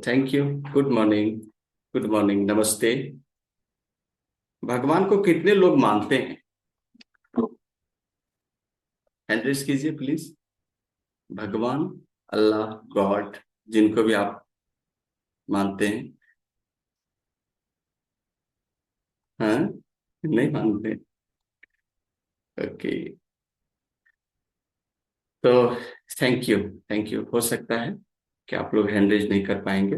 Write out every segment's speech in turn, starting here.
Thank you. Good morning. Good morning, नमस्ते। भगवान को कितने लोग मानते हैं? हैंड रेज कीजिए प्लीज। भगवान, अल्लाह, गॉड, जिनको भी आप मानते हैं। हाँ, नहीं मानते? ओके। तो थैंक यू। Thank you. हो सकता है कि आप लोग हैंड रेज नहीं कर पाएंगे,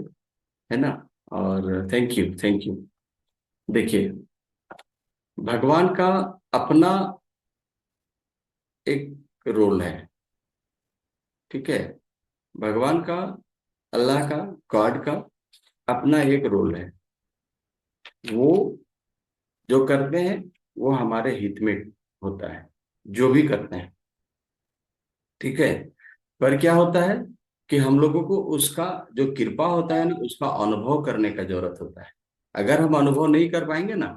है ना। और थैंक यू, थैंक यू। देखिए, भगवान का अपना एक रोल है। ठीक है। भगवान का, अल्लाह का, गॉड का अपना एक रोल है। वो जो करते हैं वो हमारे हित में होता है, जो भी करते हैं। ठीक है। पर क्या होता है कि हम लोगों को उसका जो कृपा होता है ना, उसका अनुभव करने का जरूरत होता है। अगर हम अनुभव नहीं कर पाएंगे ना,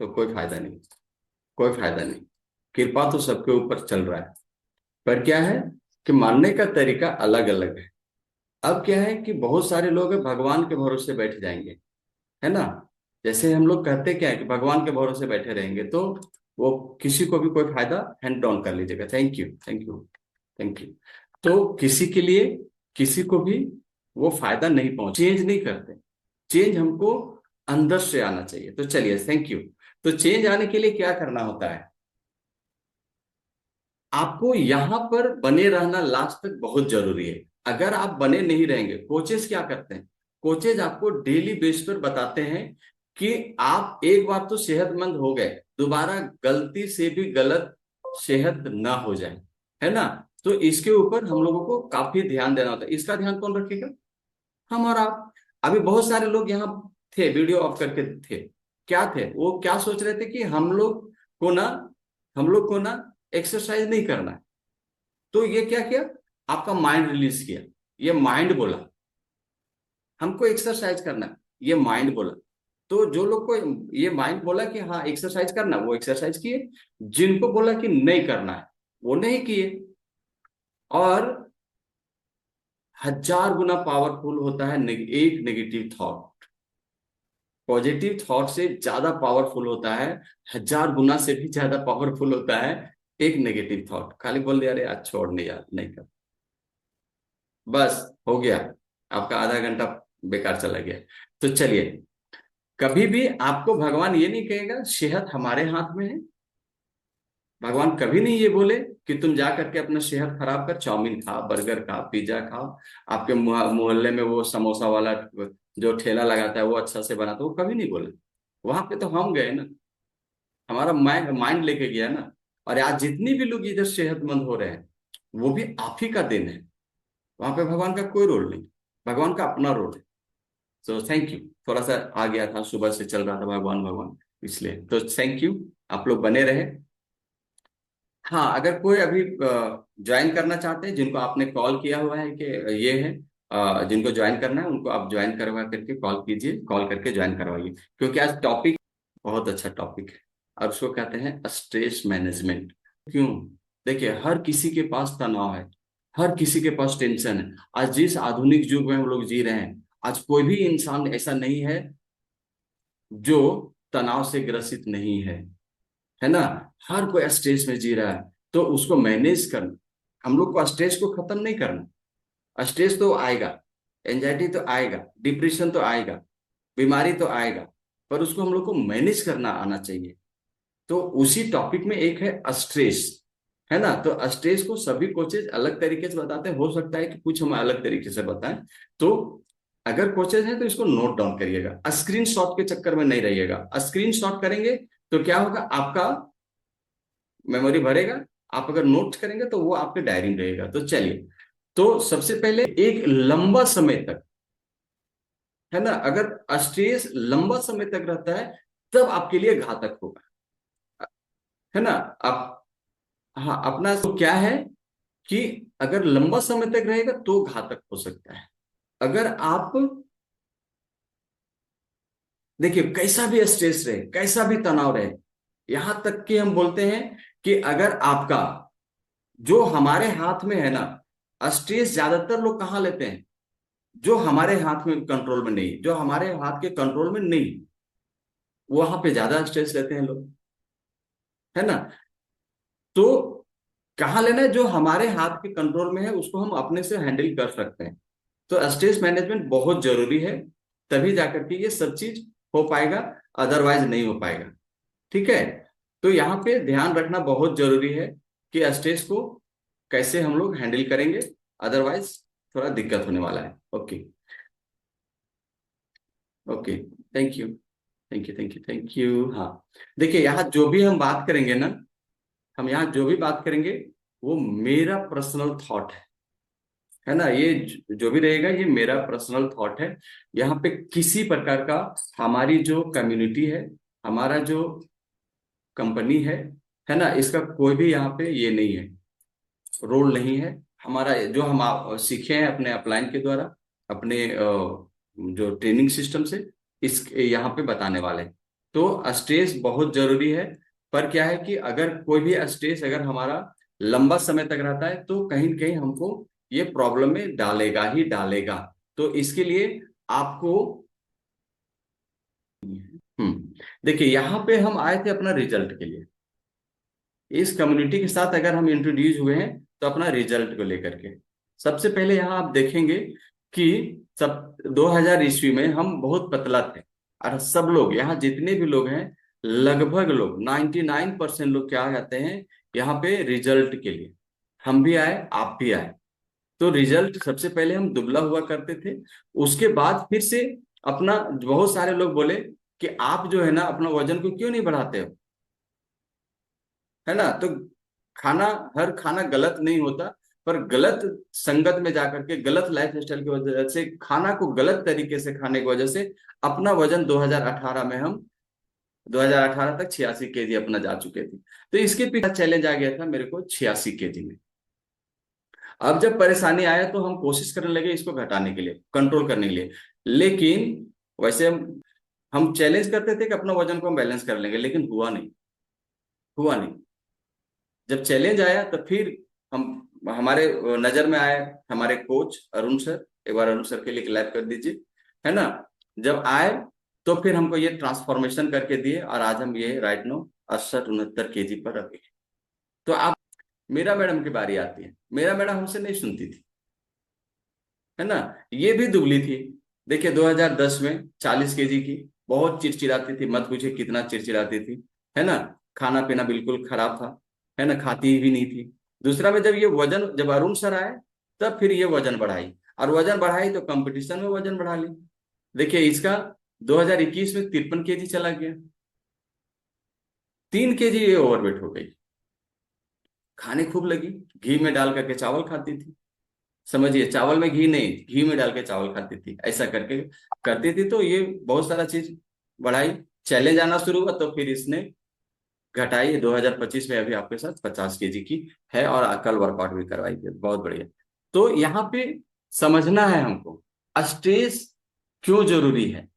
तो कोई फायदा नहीं। कोई फायदा नहीं। कृपा तो सबके ऊपर चल रहा है। पर क्या है कि मानने का तरीका अलग अलग है। अब क्या है कि बहुत सारे लोग भगवान के भरोसे बैठ जाएंगे, है ना। जैसे हम लोग कहते क्या है कि भगवान के भरोसे बैठे रहेंगे, तो वो किसी को भी कोई फायदा, हैंड डाउन कर लीजिएगा। Thank you, thank you, thank you. तो किसी के लिए, किसी को भी वो फायदा नहीं पहुंच, चेंज नहीं करते। चेंज हमको अंदर से आना चाहिए। तो चलिए, थैंक यू। तो चेंज आने के लिए क्या करना होता है? आपको यहां पर बने रहना लास्ट तक बहुत जरूरी है। अगर आप बने नहीं रहेंगे, कोचेस क्या करते हैं? कोचेज आपको डेली बेस पर बताते हैं कि आप एक बार तो सेहतमंद हो गए, दोबारा गलती से भी गलत सेहत ना हो जाए, है ना। तो इसके ऊपर हम लोगों को काफी ध्यान देना होता है। इसका ध्यान कौन रखेगा? हम और आप। अभी बहुत सारे लोग यहाँ थे, वीडियो ऑफ करके थे। क्या थे वो? क्या सोच रहे थे कि हम लोग को ना एक्सरसाइज नहीं करना है। तो ये क्या किया? आपका माइंड रिलीज किया। ये माइंड बोला हमको एक्सरसाइज करना है, ये माइंड बोला। तो जो लोग को ये माइंड बोला कि हाँ एक्सरसाइज करना, वो एक्सरसाइज किए। जिनको बोला कि नहीं करना है, वो नहीं किए। और 1000 गुना पावरफुल होता है एक नेगेटिव थॉट। पॉजिटिव थॉट से ज्यादा पावरफुल होता है, 1000 गुना से भी ज्यादा पावरफुल होता है एक नेगेटिव थॉट। खाली बोल दिया, अरे यार छोड़, नहीं यार, नहीं कर, बस हो गया, आपका आधा घंटा बेकार चला गया। तो चलिए, कभी भी आपको भगवान ये नहीं कहेगा सेहत हमारे हाथ में है। भगवान कभी नहीं ये बोले कि तुम जा करके अपना सेहत खराब कर, चाउमीन खा, बर्गर खा, पिज्जा खा। आपके मोहल्ले में वो समोसा वाला जो ठेला लगाता है वो अच्छा से बनाता है, वो कभी नहीं बोले। वहां पे तो हम गए ना, हमारा माइंड माइंड लेके गया ना। और आज जितनी भी लोग इधर सेहतमंद हो रहे हैं, वो भी आप ही का दिन है। वहां पे भगवान का कोई रोल नहीं, भगवान का अपना रोल है। तो थैंक यू। थोड़ा सा आ गया था, सुबह से चल रहा था भगवान भगवान, इसलिए तो थैंक यू। आप लोग बने रहे। हाँ, अगर कोई अभी ज्वाइन करना चाहते हैं, जिनको आपने कॉल किया हुआ है कि ये है, जिनको ज्वाइन करना है उनको आप ज्वाइन करवा करके कॉल कीजिए, कॉल करके ज्वाइन करवाइए। क्योंकि आज टॉपिक बहुत अच्छा टॉपिक है, और उसको कहते हैं स्ट्रेस मैनेजमेंट। क्यों? देखिए, हर किसी के पास तनाव है, हर किसी के पास टेंशन है। आज जिस आधुनिक युग में हम लोग जी रहे हैं, आज कोई भी इंसान ऐसा नहीं है जो तनाव से ग्रसित नहीं है ना। हर कोई स्ट्रेस में जी रहा है। तो उसको मैनेज करना, हम लोग को स्ट्रेस को खत्म नहीं करना। स्ट्रेस तो आएगा, एंजाइटी तो आएगा, डिप्रेशन तो आएगा, बीमारी तो आएगा, पर उसको हम लोग को मैनेज करना आना चाहिए। तो उसी टॉपिक में एक है स्ट्रेस, है ना। तो स्ट्रेस को सभी कोचेज अलग तरीके से बताते हैं, हो सकता है कि कुछ हम अलग तरीके से बताएं। तो अगर कोचेज हैं तो इसको नोट डाउन करिएगा, स्क्रीन शॉट के चक्कर में नहीं रहिएगा। स्क्रीन शॉट करेंगे तो क्या होगा, आपका मेमोरी भरेगा। आप अगर नोट करेंगे तो वो आपके डायरी में रहेगा। तो चलिए, तो सबसे पहले एक लंबा समय तक, है ना, अगर स्ट्रेस लंबा समय तक रहता है तब आपके लिए घातक होगा, है ना। आप, हाँ, अपना तो क्या है कि अगर लंबा समय तक रहेगा तो घातक हो सकता है। अगर आप, देखिए, कैसा भी स्ट्रेस रहे, कैसा भी तनाव रहे, यहां तक कि हम बोलते हैं कि अगर आपका, जो हमारे हाथ में है ना, स्ट्रेस ज्यादातर लोग कहाँ लेते हैं? जो हमारे हाथ में कंट्रोल में नहीं, जो हमारे हाथ के कंट्रोल में नहीं, वहां पे ज्यादा स्ट्रेस लेते हैं लोग, है ना। तो कहाँ लेना है, जो हमारे हाथ के कंट्रोल में है उसको हम अपने से हैंडल कर सकते हैं। तो स्ट्रेस मैनेजमेंट बहुत जरूरी है, तभी जाकर के ये सब चीज हो पाएगा, अदरवाइज नहीं हो पाएगा। ठीक है। तो यहाँ पे ध्यान रखना बहुत जरूरी है कि स्ट्रेस को कैसे हम लोग हैंडल करेंगे, अदरवाइज थोड़ा दिक्कत होने वाला है। Okay. Okay. Thank you. Thank you, thank you, thank you. हाँ, देखिए यहाँ जो भी हम बात करेंगे ना, हम यहाँ जो भी बात करेंगे वो मेरा पर्सनल थॉट है ना। ये जो भी रहेगा ये मेरा पर्सनल थॉट है। यहाँ पे किसी प्रकार का हमारी जो कम्युनिटी है, हमारा जो कंपनी है ना, इसका कोई भी यहाँ पे ये नहीं है, रोल नहीं है। हमारा जो हम सीखे हैं अपने अपलाइन के द्वारा, अपने जो ट्रेनिंग सिस्टम से, इस यहाँ पे बताने वाले हैं। तो स्ट्रेस बहुत जरूरी है, पर क्या है कि अगर कोई भी स्ट्रेस अगर हमारा लंबा समय तक रहता है तो कहीं न कहीं हमको ये प्रॉब्लम में डालेगा ही डालेगा। तो इसके लिए आपको, देखिए यहाँ पे हम आए थे अपना रिजल्ट के लिए, इस कम्युनिटी के साथ अगर हम इंट्रोड्यूस हुए हैं तो अपना रिजल्ट को लेकर के। सबसे पहले यहाँ आप देखेंगे कि सब 2000 ईस्वी में हम बहुत पतला थे, और सब लोग यहाँ जितने भी लोग हैं, लगभग लोग 99% लोग क्या कहते हैं यहाँ पे रिजल्ट के लिए। हम भी आए, आप भी आए। तो रिजल्ट सबसे पहले हम दुबला हुआ करते थे, उसके बाद फिर से अपना, बहुत सारे लोग बोले कि आप जो है ना अपना वजन को क्यों नहीं बढ़ाते हो, है ना। तो खाना, हर खाना गलत नहीं होता, पर गलत संगत में जाकर के, गलत लाइफ स्टाइल की वजह से, खाना को गलत तरीके से खाने की वजह से अपना वजन 2018 में हम 2018 तक 86 केजी अपना जा चुके थे। तो इसके पीछे चैलेंज आ गया था मेरे को 86 केजी में। अब जब परेशानी आया तो हम कोशिश करने लगे इसको घटाने के लिए, कंट्रोल करने के लिए। लेकिन वैसे हम चैलेंज करते थे कि अपना वजन को हम बैलेंस कर लेंगे, लेकिन हुआ नहीं, हुआ नहीं। जब चैलेंज आया तो फिर हम, हमारे नजर में आए हमारे कोच अरुण सर, एक बार अरुण सर के लिए क्लैप कर दीजिए, है ना। जब आए तो फिर हमको ये ट्रांसफॉर्मेशन करके दिए, और आज हम ये राइट नो 68-69 केजी पर रखे। तो आप, मीरा मैडम की बारी आती है। मीरा मैडम हमसे नहीं सुनती थी, है ना। ये भी दुबली थी। देखिए 2010 में 40 केजी की, बहुत चिड़चिड़ाती थी, मत पूछिए कितना चिड़चिड़ाती थी, है ना। खाना पीना बिल्कुल खराब था, है ना, खाती भी नहीं थी। दूसरा में जब ये वजन, जब अरुण सर आए तब फिर ये वजन बढ़ाई, और वजन बढ़ाई तो कंपटीशन में वजन बढ़ा ली। देखिए इसका 2021 में 53 केजी चला गया, 3 केजी ये ओवरवेट हो गई। खाने खूब लगी, घी में डाल करके चावल खाती थी, समझिए, चावल में घी नहीं, घी में डाल के चावल खाती थी, ऐसा करके करती थी। तो ये बहुत सारा चीज बढ़ाई। चैलेंज आना शुरू हुआ तो फिर इसने घटाई। 2025 में अभी आपके साथ 50 केजी की है, और कल वर्कआउट भी करवाई थी, बहुत बढ़िया। तो यहाँ पे समझना है हमको, स्ट्रेस क्यों जरूरी है।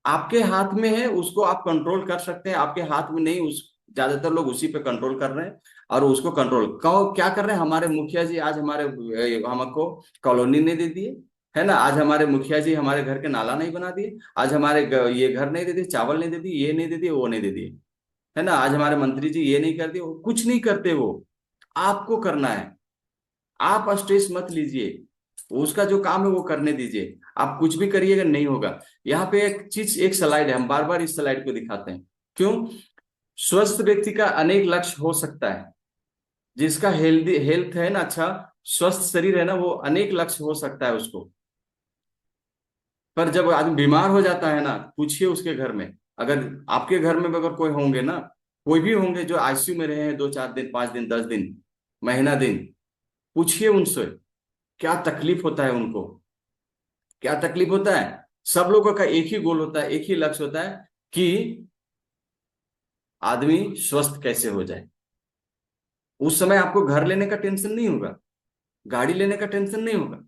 आपके हाथ में है, उसको आप कंट्रोल कर सकते हैं, आपके हाथ में नहीं, उस ज्यादातर लोग उसी पे कंट्रोल कर रहे हैं, और उसको कंट्रोल क्या कर रहे हैं। हमारे मुखिया जी आज हमारे हमको कॉलोनी नहीं दे दिए, है ना। आज हमारे मुखिया जी हमारे घर के नाला नहीं बना दिए, आज हमारे ये घर नहीं दे दिए, चावल नहीं दे दिए, ये नहीं दे दिए, वो नहीं दे दिए, है ना। आज हमारे मंत्री जी ये नहीं कर दिए, वो कुछ नहीं करते, वो आपको करना है। आप स्ट्रेस मत लीजिए, उसका जो काम है वो करने दीजिए। आप कुछ भी करिएगा नहीं होगा। यहाँ पे एक चीज, एक स्लाइड है, हम बार बार इस स्लाइड को दिखाते हैं, क्यों। स्वस्थ व्यक्ति का अनेक लक्ष्य हो सकता है, जिसका हेल्दी हेल्थ है ना, अच्छा स्वस्थ शरीर है ना, वो अनेक लक्ष्य हो सकता है उसको। पर जब आदमी बीमार हो जाता है ना, पूछिए उसके घर में, अगर आपके घर में अगर कोई होंगे ना, कोई भी होंगे जो आईसीयू में रहे हैं 2-4 दिन, 5 दिन, 10 दिन, महीना दिन, पूछिए उनसे क्या तकलीफ होता है उनको, क्या तकलीफ होता है। सब लोगों का एक ही गोल होता है, एक ही लक्ष्य होता है कि आदमी स्वस्थ कैसे हो जाए। उस समय आपको घर लेने का टेंशन नहीं होगा, गाड़ी लेने का टेंशन नहीं होगा,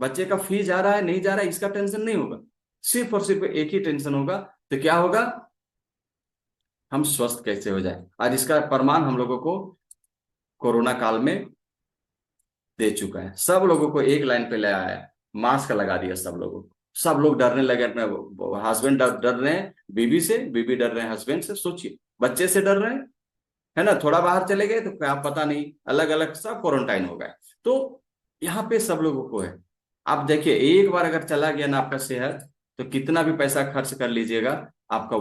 बच्चे का फीस जा रहा है नहीं जा रहा है इसका टेंशन नहीं होगा। सिर्फ और सिर्फ एक ही टेंशन होगा, तो क्या होगा, हम स्वस्थ कैसे हो जाए। और इसका प्रमाण हम लोगों को कोरोना काल में दे चुका है, सब लोगों को एक लाइन पे ले आया है। मास्क लगा दिया सब लोगों को, सब लोग डरने लगे अपने, हस्बैंड डर रहे हैं बीवी से, बीवी डर रहे हैं हस्बैंड से, सोचिए बच्चे से डर रहे हैं, है ना, थोड़ा बाहर चले गए तो क्या पता नहीं, अलग अलग सब क्वारंटाइन हो गए। तो यहाँ पे सब लोगों को है। आप देखिए एक बार अगर चला गया ना आपका सेहत, तो कितना भी पैसा खर्च कर लीजिएगा, आपका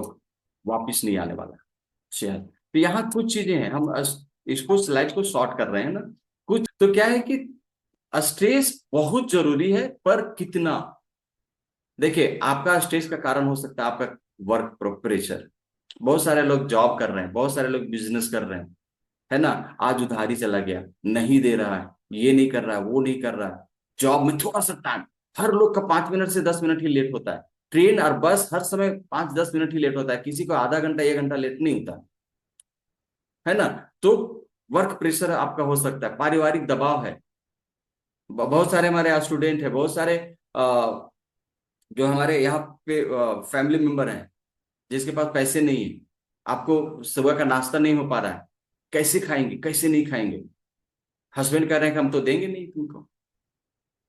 वापिस नहीं आने वाला सेहत। तो यहाँ कुछ चीजें हैं, हम इसको स्लाइड को शॉर्ट कर रहे हैं ना, कुछ तो क्या है कि स्ट्रेस बहुत जरूरी है, पर कितना। देखिए आपका स्ट्रेस का कारण हो सकता है आपका वर्क प्रेशर, बहुत सारे लोग जॉब कर रहे हैं, बहुत सारे लोग बिजनेस कर रहे हैं, है ना, आज उधारी चला गया, नहीं दे रहा है, ये नहीं कर रहा है, वो नहीं कर रहा है, जॉब में थोड़ा सा टाइम, हर लोग का 5 मिनट से 10 मिनट ही लेट होता है, ट्रेन और बस हर समय 5-10 मिनट ही लेट होता है, किसी को आधा घंटा 1 घंटा लेट नहीं होता, है ना। तो वर्क प्रेशर आपका हो सकता है, पारिवारिक दबाव है, बहुत सारे हमारे स्टूडेंट है, बहुत सारे जो हमारे यहाँ पे फैमिली मेंबर हैं जिसके पास पैसे नहीं है, आपको सुबह का नाश्ता नहीं हो पा रहा है, कैसे खाएंगे, कैसे नहीं खाएंगे, हस्बैंड कह रहे हैं कि हम तो देंगे नहीं तुमको,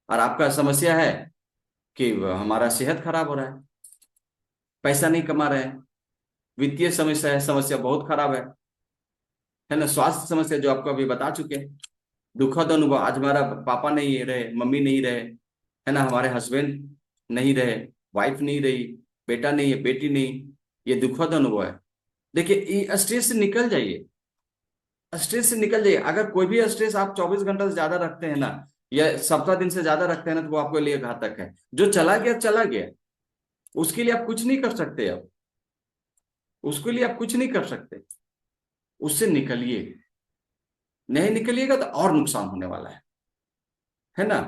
और आपका समस्या है कि हमारा सेहत खराब हो रहा है, पैसा नहीं कमा रहे हैं, वित्तीय समस्या है, समस्या बहुत खराब है ना, स्वास्थ्य समस्या जो आपको अभी बता चुके हैं, दुखद अनुभव, आज हमारा पापा नहीं रहे, मम्मी नहीं रहे, है ना, हमारे हस्बैंड नहीं रहे, वाइफ नहीं रही, बेटा नहीं है, बेटी नहीं, ये दुखद अनुभव है। देखिए ये स्ट्रेस से निकल जाइए, स्ट्रेस से निकल जाइए। अगर कोई भी स्ट्रेस आप 24 घंटा से ज्यादा रखते हैं ना, या सप्ताह दिन से ज्यादा रखते हैं ना, तो वो आपके लिए घातक है। जो चला गया चला गया, उसके लिए आप कुछ नहीं कर सकते, अब उसके लिए आप कुछ नहीं कर सकते, उससे निकलिए, नहीं निकलिएगा तो और नुकसान होने वाला है ना।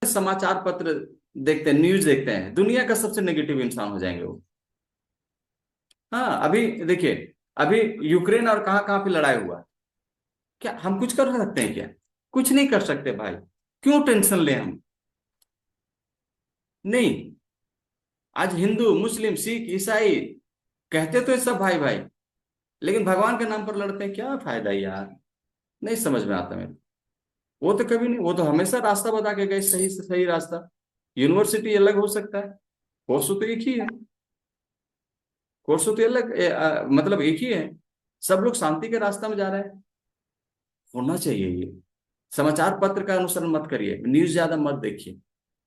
समाचार पत्र देखते हैं, न्यूज देखते हैं, दुनिया का सबसे नेगेटिव इंसान हो जाएंगे वो। हाँ अभी देखिए, अभी यूक्रेन और कहाँ कहाँ पे लड़ाई हुआ है, क्या हम कुछ कर सकते हैं क्या? कुछ नहीं कर सकते भाई, क्यों टेंशन लें हम? नहीं, आज हिंदू मुस्लिम सिख ईसाई कहते तो ये सब भाई भाई, लेकिन भगवान के नाम पर लड़ते हैं, क्या फायदा यार? नहीं समझ में आता मेरे। वो तो कभी नहीं, वो तो हमेशा रास्ता बता के गए, सही से सही रास्ता। यूनिवर्सिटी अलग हो सकता है, कोर्स तो एक ही है, कोर्स तो अलग मतलब एक ही है, सब लोग शांति के रास्ता में जा रहे हैं, होना चाहिए ये। समाचार पत्र का अनुसरण मत करिए, न्यूज ज्यादा मत देखिए,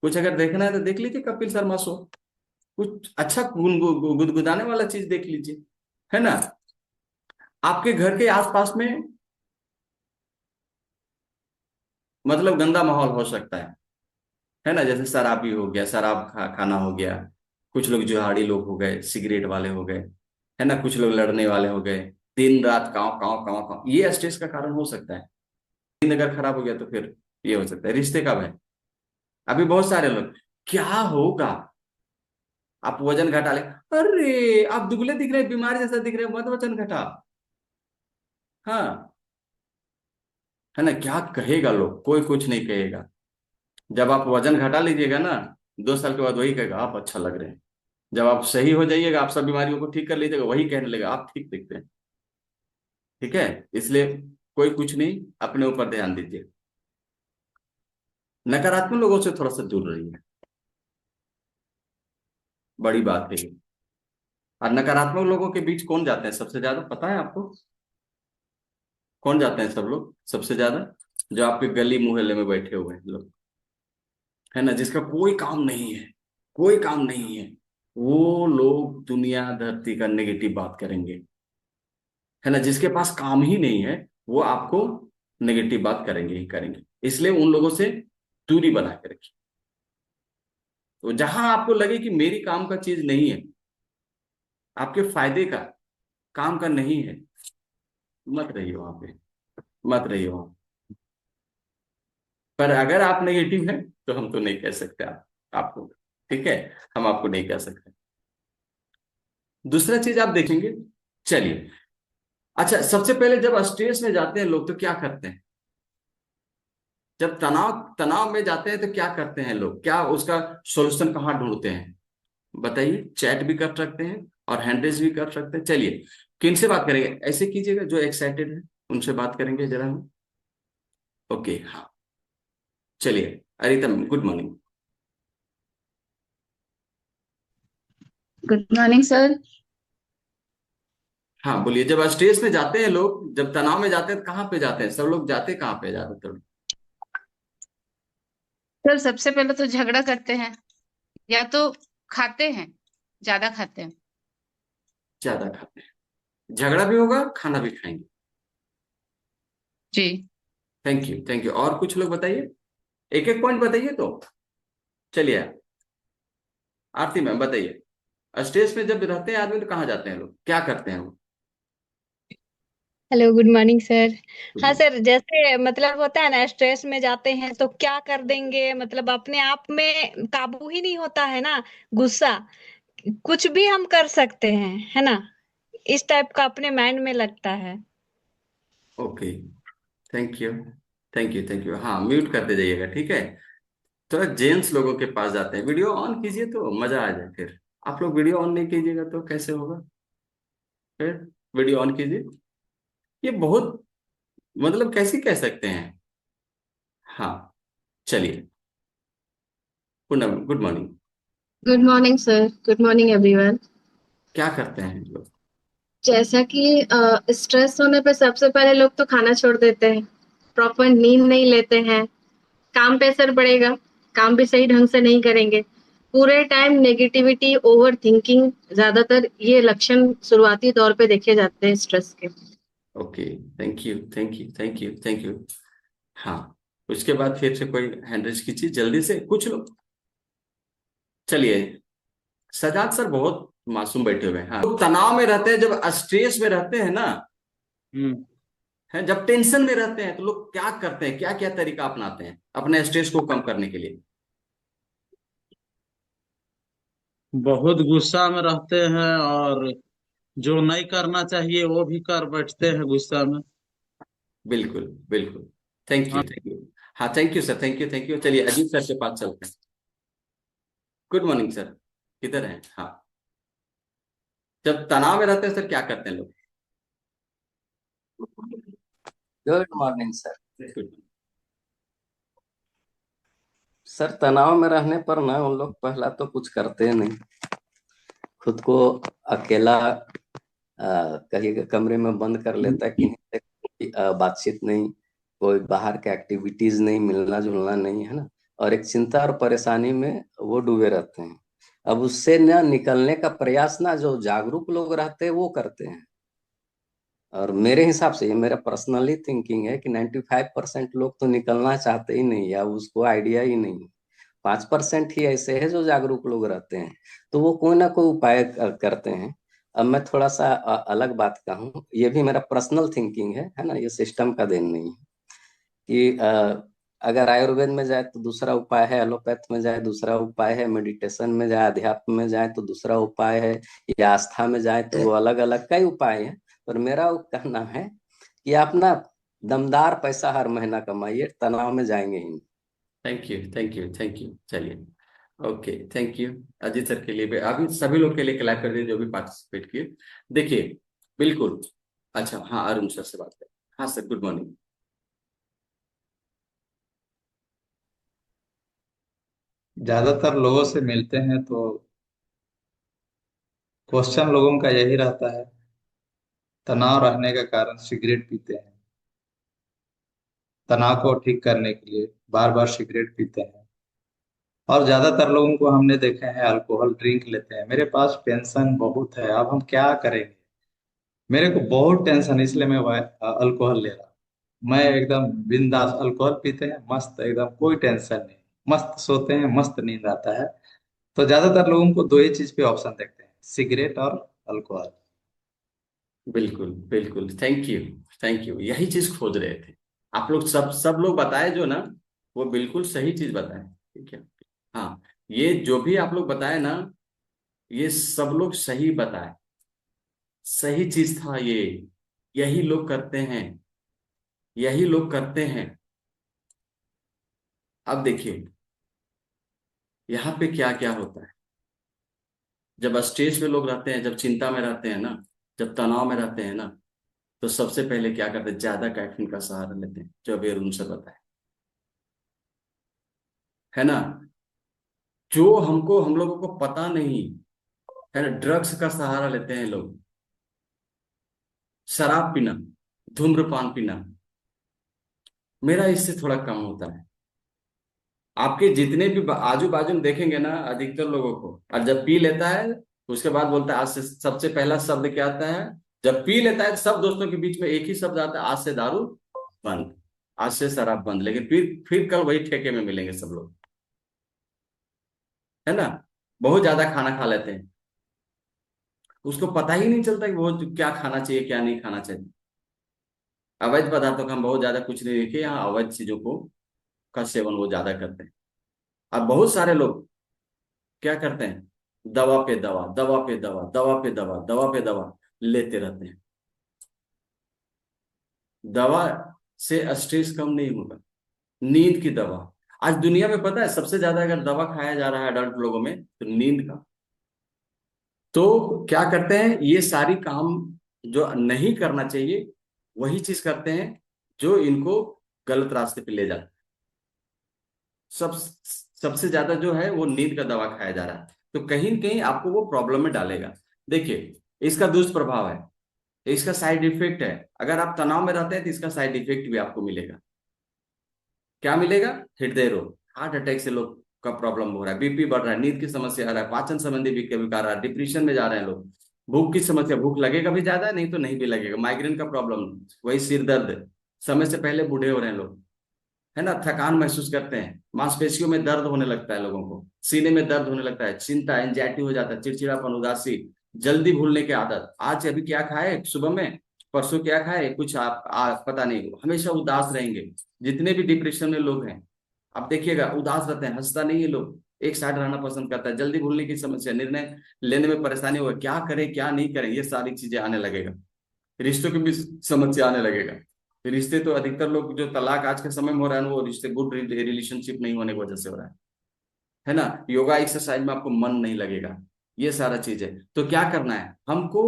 कुछ अगर देखना है तो देख लीजिए कपिल शर्मा शो, कुछ अच्छा गुदगुदाने वाला चीज देख लीजिए, है ना। आपके घर के आसपास में मतलब गंदा माहौल हो सकता है ना, जैसे शराबी हो गया, शराब खाना हो गया, कुछ लोग जुहाड़ी लोग हो गए, सिगरेट वाले हो गए, है ना, कुछ लोग लड़ने वाले हो गए, दिन रात काव काव काव काव, ये स्ट्रेस का कारण हो सकता है। दिन अगर खराब हो गया तो फिर ये हो सकता है रिश्ते का भय। अभी बहुत सारे लोग, क्या होगा, आप वजन घटा ले, अरे आप दुबले दिख रहे, बीमारी जैसा दिख रहे, मत वजन घटा, हाँ, है ना, क्या कहेगा लोग, कोई कुछ नहीं कहेगा। जब आप वजन घटा लीजिएगा ना, 2 साल के बाद वही कहेगा आप अच्छा लग रहे हैं। जब आप सही हो जाइएगा, आप सब बीमारियों को ठीक कर लीजिएगा, वही कहने लगेगा आप ठीक दिखते हैं। ठीक है, इसलिए कोई कुछ नहीं, अपने ऊपर ध्यान दीजिए, नकारात्मक लोगों से थोड़ा सा दूर रहिए, बड़ी बात है ये। और नकारात्मक लोगों के बीच कौन जाते हैं सबसे ज्यादा, पता है आपको? कौन जाते हैं सब लोग सबसे ज्यादा? जो आपके गली मोहल्ले में बैठे हुए हैं लोग, है ना, जिसका कोई काम नहीं है, कोई काम नहीं है, वो लोग दुनिया धरती का नेगेटिव बात करेंगे, है ना, जिसके पास काम ही नहीं है, वो आपको नेगेटिव बात करेंगे ही करेंगे, इसलिए उन लोगों से दूरी बना के रखिए। तो जहां आपको लगे कि मेरी काम का चीज नहीं है, आपके फायदे का, काम का नहीं है, मत रहिए वहां पे, मत रहिए वहां। पर अगर आप नेगेटिव हैं तो हम तो नहीं कह सकते आपको, ठीक है, हम आपको नहीं कह सकते। दूसरा चीज आप देखेंगे, चलिए, अच्छा सबसे पहले जब स्ट्रेस में जाते हैं लोग तो क्या करते हैं? जब तनाव तनाव में जाते हैं तो क्या करते हैं लोग, क्या उसका सॉल्यूशन कहाँ ढूंढते हैं? बताइए, चैट भी कर सकते हैं और हैंड रेज भी कर सकते हैं। चलिए, किनसे बात करेंगे, ऐसे कीजिएगा जो एक्साइटेड है उनसे बात करेंगे जरा हम। ओके हाँ, चलिए Arita ma'am, good morning. Good morning sir. हाँ बोलिए। जब स्ट्रेस में जाते हैं लोग, जब तनाव में जाते हैं, तो कहाँ पे जाते हैं सब लोग? जाते कहाँ पे ज्यादातर? सर सबसे पहले तो झगड़ा करते हैं, या तो खाते हैं, ज्यादा खाते हैं। ज्यादा खाते हैं, झगड़ा भी होगा, खाना भी खाएंगे। जी। Thank you, thank you. और कुछ लोग बताइए, एक एक पॉइंट बताइए तो। चलिए आरती मैम बताइए, स्ट्रेस में जब रहते हैं आदमी तो कहाँ जाते हैं लोग, क्या करते हैं वो? Hello, good morning sir. Good हाँ मॉर्निंग। सर, जैसे मतलब होता है ना, स्ट्रेस में जाते हैं तो क्या कर देंगे, मतलब अपने आप में काबू ही नहीं होता है ना। गुस्सा, कुछ भी हम कर सकते हैं, है ना। इस टाइप का अपने माइंड में लगता है। Okay, thank you, thank you, thank you. हाँ म्यूट करते जाइएगा, ठीक है। थोड़ा जेंट्स लोगों के पास जाते हैं, वीडियो ऑन कीजिए तो मजा आ जाए। फिर आप लोग वीडियो ऑन नहीं कीजिएगा तो कैसे होगा? फिर वीडियो ऑन कीजिए। ये बहुत, मतलब कैसे कह सकते हैं। हाँ चलिए, Poonam good morning. Good morning sir. Good morning everyone. क्या करते हैं लोग? जैसा कि स्ट्रेस होने पे सबसे पहले लोग तो खाना छोड़ देते हैं, प्रॉपर नींद नहीं लेते हैं, काम पे असर पड़ेगा, काम भी सही ढंग से नहीं करेंगे, पूरे टाइम नेगेटिविटी, ओवर थिंकिंग, ज्यादातर ये लक्षण शुरुआती तौर पे देखे जाते हैं स्ट्रेस के। Okay, thank you, thank you, thank you, thank you. हाँ, उसके बाद फिर से कोई हैंड रेज कीजिए जल्दी से कुछ लोग। चलिए, सजाद सर बहुत मासूम बैठे हुए हैं। हाँ, लोग तनाव में रहते हैं, जब स्ट्रेस में रहते हैं ना, हम्म। है जब टेंशन में रहते हैं तो लोग क्या करते हैं, क्या क्या तरीका अपनाते हैं अपने स्ट्रेस को कम करने के लिए? बहुत गुस्सा में रहते हैं, और जो नहीं करना चाहिए वो भी कर बैठते हैं गुस्सा में। बिल्कुल बिल्कुल। थैंक यू, हाँ। Thank you. हाँ thank you sir, thank you, thank you. चलिए अजीत सर के पास चलते हैं। गुड मॉर्निंग सर, किधर हैं? हाँ, जब तनाव में रहते हैं सर क्या करते हैं लोग? Good morning sir. Good. Sir तनाव में रहने पर ना उन लोग पहला तो कुछ करते नहीं, खुद को अकेला कहीं कमरे में बंद कर लेता है, किन्हीं से बातचीत नहीं, कोई बाहर के एक्टिविटीज नहीं, मिलना जुलना नहीं, है ना। और एक चिंता और परेशानी में वो डूबे रहते हैं। अब उससे ना निकलने का प्रयास ना जो जागरूक लोग रहते हैं वो करते हैं। और मेरे हिसाब से, ये मेरा पर्सनली थिंकिंग है कि 95% लोग तो निकलना चाहते ही नहीं, या उसको आइडिया ही नहीं। 5% ही ऐसे हैं जो जागरूक लोग रहते हैं, तो वो कोई ना कोई उपाय करते हैं। अब मैं थोड़ा सा अलग बात कहूँ, ये भी मेरा पर्सनल थिंकिंग है ना, ये सिस्टम का देन नहीं है। कि अगर आयुर्वेद में जाए तो दूसरा उपाय है, एलोपैथ में जाए दूसरा उपाय है, मेडिटेशन में जाए, अध्यात्म में जाए तो दूसरा उपाय है, या आस्था में जाए तो वो अलग अलग कई उपाय हैं। पर मेरा वो कहना है कि आप ना दमदार पैसा हर महीना कमाइए, तनाव में जाएंगे ही नहीं। Thank you, thank you, thank you. चलिए, okay, thank you. Ajit sir के लिए भी, अभी सभी लोग के लिए क्लैप कर दीजिए जो भी पार्टिसिपेट किए। देखिए, बिल्कुल। अच्छा हाँ, अरुण सर से बात करें। हाँ सर, गुड मॉर्निंग। ज्यादातर लोगों से मिलते हैं तो क्वेश्चन लोगों का यही रहता है, तनाव रहने का कारण सिगरेट पीते हैं, तनाव को ठीक करने के लिए बार बार सिगरेट पीते हैं। और ज्यादातर लोगों को हमने देखे हैं अल्कोहल ड्रिंक लेते हैं। मेरे पास टेंशन बहुत है, अब हम क्या करेंगे, मेरे को बहुत टेंशन, इसलिए मैं अल्कोहल ले रहा हूँ। मैं एकदम बिंदास, अल्कोहल पीते हैं मस्त एकदम, कोई टेंशन नहीं, मस्त सोते हैं, मस्त नींद आता है। तो ज्यादातर लोगों को दो ही चीज पे ऑप्शन देखते हैं, सिगरेट और अल्कोहल। बिल्कुल बिल्कुल, थैंक यू, थैंक यू। यही चीज खोज रहे थे आप लोग, सब लोग बताए जो ना, वो बिल्कुल सही चीज बताए। ठीक है। हाँ, ये जो भी आप लोग बताए ना, ये सब लोग सही बताए, सही चीज था ये। यही लोग करते हैं, यही लोग करते हैं। अब देखिए यहाँ पे क्या क्या होता है। जब स्ट्रेस में लोग रहते हैं, जब चिंता में रहते हैं ना, जब तनाव में रहते हैं ना, तो सबसे पहले क्या करते हैं, ज्यादा कैफीन का सहारा लेते हैं, जो अभी अरुण सर बताए। है ना, जो हम लोगों को पता नहीं है ना, ड्रग्स का सहारा लेते हैं लोग, शराब पीना, धूम्रपान पीना। मेरा इससे थोड़ा कम होता है। आपके जितने भी आजू बाजू में देखेंगे ना, अधिकतर लोगों को, और जब पी लेता है उसके बाद बोलता है आज से, सबसे पहला शब्द क्या आता है, जब पी लेता है सब दोस्तों के बीच में एक ही शब्द आता है, आज से दारू बंद, आज से शराब बंद। लेकिन फिर कल वही ठेके में मिलेंगे सब लोग, है ना। बहुत ज्यादा खाना खा लेते हैं, उसको पता ही नहीं चलता कि वो क्या खाना चाहिए क्या नहीं खाना चाहिए। अवैध पदार्थों का हम बहुत ज्यादा कुछ नहीं देखे, यहाँ अवैध चीजों को का सेवन वो ज्यादा करते हैं। अब बहुत सारे लोग क्या करते हैं, दवा पे दवा, दवा पे दवा, दवा पे दवा, दवा पे दवा लेते रहते हैं। दवा से स्ट्रेस कम नहीं होगा, नींद की दवा। आज दुनिया में पता है सबसे ज्यादा अगर दवा खाया जा रहा है अडल्ट लोगों में तो नींद का। तो क्या करते हैं, ये सारी काम जो नहीं करना चाहिए वही चीज करते हैं जो इनको गलत रास्ते पे ले जाते हैं। सबसे ज्यादा जो है वो नींद का दवा खाया जा रहा है, तो कहीं न कहीं आपको वो प्रॉब्लम में डालेगा। देखिए, इसका दुष्प्रभाव है, इसका साइड इफेक्ट है। अगर आप तनाव में रहते हैं तो इसका साइड इफेक्ट भी आपको मिलेगा। क्या मिलेगा, हृदय रोग, हार्ट अटैक से लोग का प्रॉब्लम हो रहा है, बीपी बढ़ रहा है, नींद की समस्या आ रहा है, पाचन संबंधी विकार आ रहा है, डिप्रेशन में जा रहे हैं लोग, भूख की समस्या, भूख लगेगा भी ज्यादा, नहीं तो नहीं भी लगेगा, माइग्रेन का प्रॉब्लम, वही सिर दर्द, समय से पहले बूढ़े हो रहे हैं लोग, है ना, थकान महसूस करते हैं, मांसपेशियों में दर्द होने लगता है लोगों को, सीने में दर्द होने लगता है, चिंता एंजाइटी हो जाता है, चिड़चिड़ापन, उदासी, जल्दी भूलने की आदत। आज अभी क्या खाए सुबह में, परसों क्या खाए, कुछ आप पता नहीं, हमेशा उदास रहेंगे। जितने भी डिप्रेशन में लोग हैं आप देखिएगा उदास रहते हैं, हंसता नहीं है लोग, एक साइड रहना पसंद करता है, जल्दी भूलने की समस्या, निर्णय लेने में परेशानी होगा, क्या करें क्या नहीं करें, ये सारी चीजें आने लगेगा। रिश्तों की भी समस्या आने लगेगा। रिश्ते तो अधिकतर लोग जो तलाक आज के समय में हो रहा है वो रिश्ते गुड रिलेशनशिप नहीं होने की वजह से हो रहा है ना। योगा एक्सरसाइज में आपको मन नहीं लगेगा, ये सारा चीज है। तो क्या करना है हमको,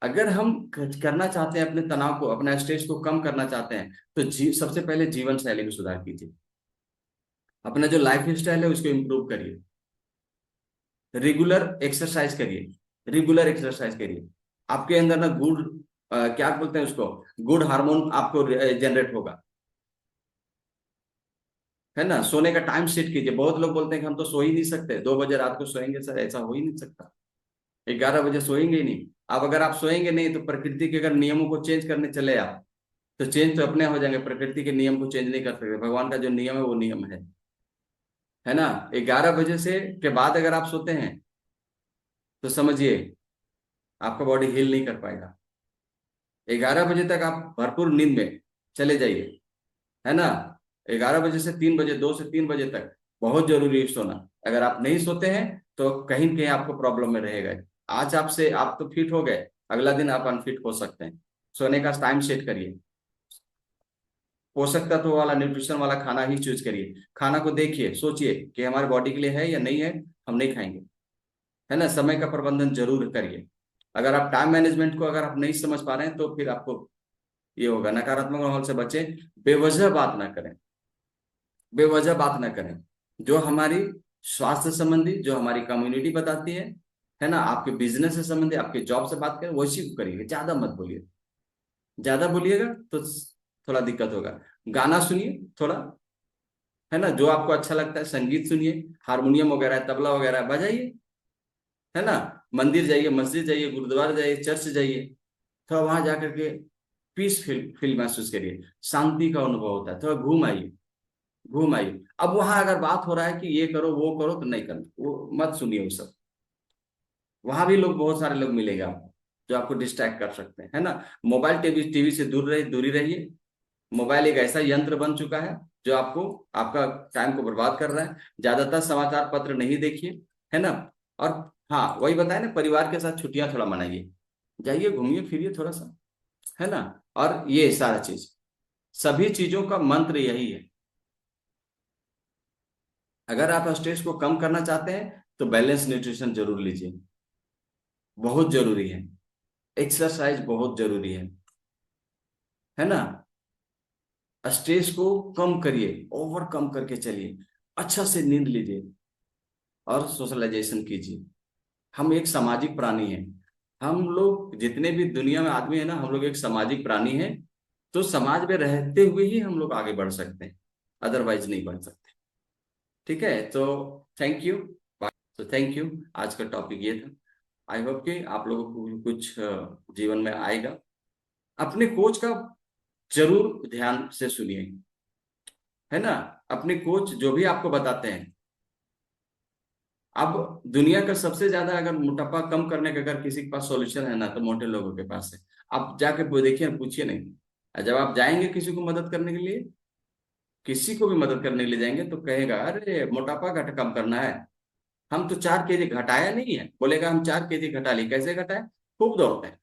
अगर हम करना चाहते हैं अपने तनाव को, अपना स्ट्रेस को कम करना चाहते हैं तो सबसे पहले जीवन शैली में सुधार कीजिए, अपना जो लाइफ स्टाइल है उसको इम्प्रूव करिए, रेगुलर एक्सरसाइज करिए, रेगुलर एक्सरसाइज करिए। आपके अंदर ना गुड क्या बोलते हैं उसको, गुड हार्मोन आपको जनरेट होगा, है ना। सोने का टाइम सेट कीजिए। बहुत लोग बोलते हैं कि हम तो सो ही नहीं सकते, 2 बजे रात को सोएंगे, सर ऐसा हो ही नहीं सकता, 11 बजे सोएंगे ही नहीं। अब अगर आप सोएंगे नहीं तो प्रकृति के अगर नियमों को चेंज करने चले आप, तो चेंज तो अपने हो जाएंगे, प्रकृति के नियम को चेंज नहीं कर सकते। भगवान का जो नियम है वो नियम है ना। 11 बजे से के बाद अगर आप सोते हैं तो समझिए आपका बॉडी हील नहीं कर पाएगा। 11 बजे तक आप भरपूर नींद में चले जाइए, है ना। 11 बजे से 3 बजे, 2 से 3 बजे तक बहुत जरूरी है सोना। अगर आप नहीं सोते हैं तो कहीं न कहीं आपको प्रॉब्लम में रहेगा। आज आपसे आप तो फिट हो गए, अगला दिन आप अनफिट हो सकते हैं। सोने का टाइम सेट करिए, पोषक तत्व वाला, न्यूट्रिशन वाला खाना ही चूज करिए। खाना को देखिए, सोचिए कि हमारे बॉडी के लिए है या नहीं है, हम नहीं खाएंगे, है ना। समय का प्रबंधन जरूर करिए। अगर आप टाइम मैनेजमेंट को अगर आप नहीं समझ पा रहे हैं तो फिर आपको ये होगा। नकारात्मक माहौल से बचें, बेवजह बात ना करें, बेवजह बात ना करें। जो हमारी स्वास्थ्य संबंधी, जो हमारी कम्युनिटी बताती है ना, आपके बिजनेस से संबंधी, आपके जॉब से बात करें वैसी करिए, ज्यादा मत बोलिए। ज्यादा बोलिएगा तो थोड़ा दिक्कत होगा। गाना सुनिए थोड़ा, है ना, जो आपको अच्छा लगता है, संगीत सुनिए, हारमोनियम वगैरह, तबला वगैरह बजाइए, है ना। मंदिर जाइए, मस्जिद जाइए, गुरुद्वारा जाइए, चर्च जाइए, थोड़ा वहां जाकर के पीस फील महसूस करिए, शांति का अनुभव होता है। थोड़ा घूम आइए, घूम आइए। अब वहां अगर बात हो रहा है कि ये करो वो करो तो नहीं करना, वो मत सुनिए वो सब। वहां भी लोग, बहुत सारे लोग मिलेंगे आपको जो आपको डिस्ट्रैक्ट कर सकते हैं, है ना। मोबाइल टीवी से दूरी रहिए। मोबाइल एक ऐसा यंत्र बन चुका है जो आपको, आपका टाइम को बर्बाद कर रहा है। ज्यादातर समाचार पत्र नहीं देखिए, है ना। और हाँ, वही बताया ना, परिवार के साथ छुट्टियां थोड़ा मनाइए, जाइए घूमिए फिरिए थोड़ा सा, है ना। और ये सारा चीज, सभी चीजों का मंत्र यही है। अगर आप स्ट्रेस को कम करना चाहते हैं तो बैलेंस न्यूट्रिशन जरूर लीजिए, बहुत जरूरी है। एक्सरसाइज बहुत जरूरी है ना। स्ट्रेस को कम करिए, ओवरकम करके चलिए। अच्छा से नींद लीजिए और सोशलाइजेशन कीजिए। हम एक सामाजिक प्राणी हैं। हम लोग जितने भी दुनिया में आदमी है ना, हम लोग एक सामाजिक प्राणी हैं। तो समाज में रहते हुए ही हम लोग आगे बढ़ सकते हैं, अदरवाइज नहीं बढ़ सकते। ठीक है, तो थैंक यू। तो थैंक यू। आज का टॉपिक ये था। आई होप कि आप लोगों को भी कुछ जीवन में आएगा। अपने कोच का जरूर ध्यान से सुनिए, है ना। अपने कोच जो भी आपको बताते हैं। अब दुनिया का सबसे ज्यादा अगर मोटापा कम करने का अगर किसी के पास सॉल्यूशन है ना, तो मोटे लोगों के पास है। आप जाके देखिए, पूछिए नहीं। जब आप जाएंगे किसी को मदद करने के लिए, किसी को भी मदद करने के लिए जाएंगे, तो कहेगा अरे मोटापा घट कम करना है, हम तो 4 kg घटाया नहीं है। बोलेगा हम 4 kg घटा लिए। कैसे घटाए? खूब दौड़ते हैं।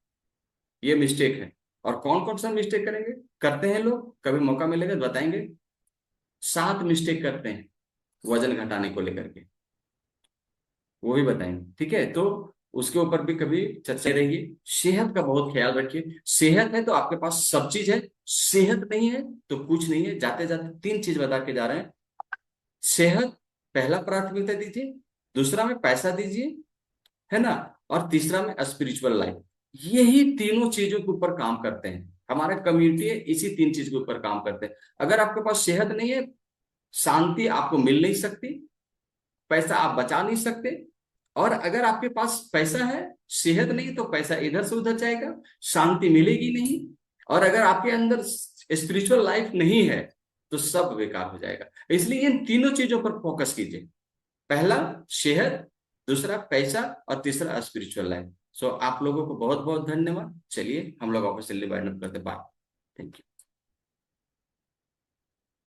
ये मिस्टेक है। और कौन कौन सा मिस्टेक करेंगे, करते हैं लोग, कभी मौका मिलेगा तो बताएंगे। 7 मिस्टेक करते हैं वजन घटाने को लेकर के, वो भी बताएंगे। ठीक है, तो उसके ऊपर भी कभी चर्चा रहेगी। सेहत का बहुत ख्याल रखिए। सेहत है तो आपके पास सब चीज है, सेहत नहीं है तो कुछ नहीं है। जाते जाते 3 चीज बता के जा रहे हैं। सेहत पहला प्राथमिकता दीजिए, दूसरा में पैसा दीजिए, है ना, और तीसरा में स्पिरिचुअल लाइफ। यही तीनों चीजों के ऊपर काम करते हैं। हमारा कम्युनिटी है, इसी 3 चीज के ऊपर काम करते हैं। अगर आपके पास सेहत नहीं है, शांति आपको मिल नहीं सकती, पैसा आप बचा नहीं सकते। और अगर आपके पास पैसा है, सेहत नहीं, तो पैसा इधर से उधर जाएगा, शांति मिलेगी नहीं। और अगर आपके अंदर स्पिरिचुअल लाइफ नहीं है, तो सब बेकार हो जाएगा। इसलिए इन तीनों चीजों पर फोकस कीजिए। पहला सेहत, दूसरा पैसा, और तीसरा स्पिरिचुअल लाइफ। सो आप लोगों को बहुत बहुत धन्यवाद। चलिए हम लोग ऑफिशियली वाइंड अप करते। बाय। Thank you.